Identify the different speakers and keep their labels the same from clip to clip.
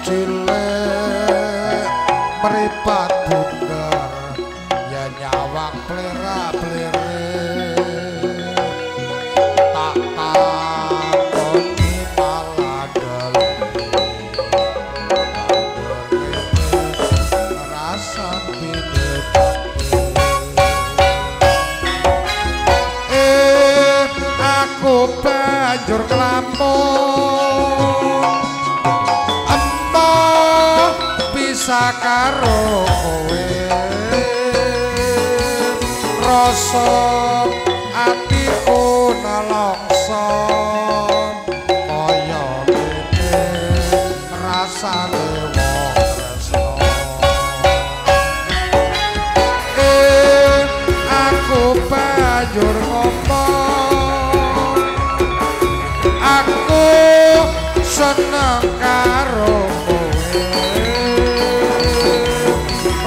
Speaker 1: cilik meripat bundar ya nyawang plera-plere tak takoni malah rasa aku banjur nglamun emoh bisa karo kowe rasa atiku nelongso kaya ngene rasane wong tresno aku banjur ngomong aku seneng karo kowe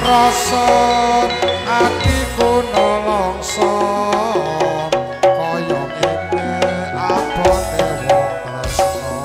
Speaker 1: rasa atiku nolongso kaya ngene abote wong tresno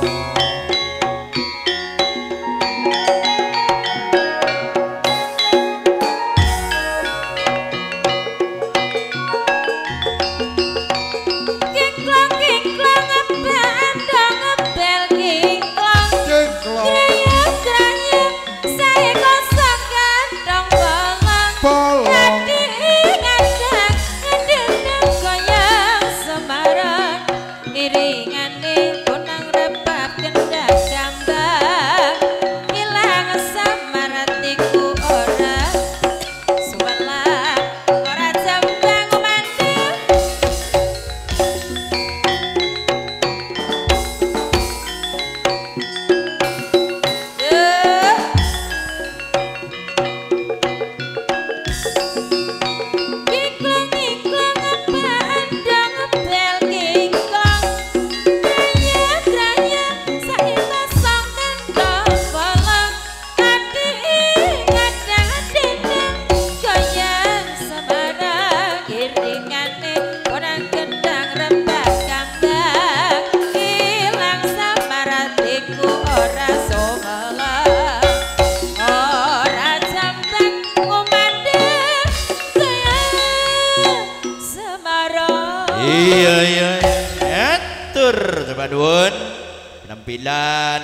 Speaker 2: penampilan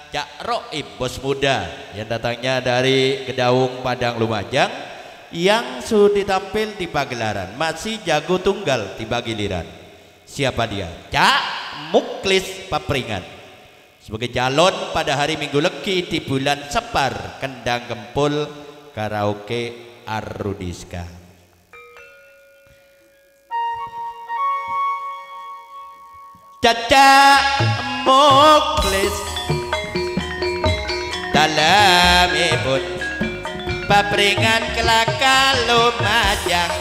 Speaker 2: Cak Roib bos muda yang datangnya dari Kedaung Padang Lumajang yang sudah tampil di pagelaran masih jago tunggal tiba giliran. Siapa dia? Cak Muklis Papringan sebagai calon pada hari Minggu Legi di bulan Separ Kendang Gempul Karaoke Arudiska. Caca Muklis dalam ibun Papringan Kelaka Lumajang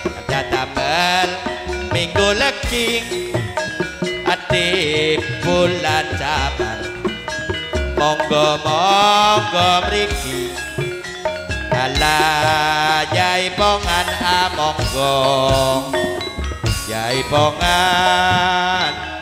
Speaker 2: ada tambal Minggu Legi ati bulan Sabar monggo mriki ala yai pongan amonggo yai pongan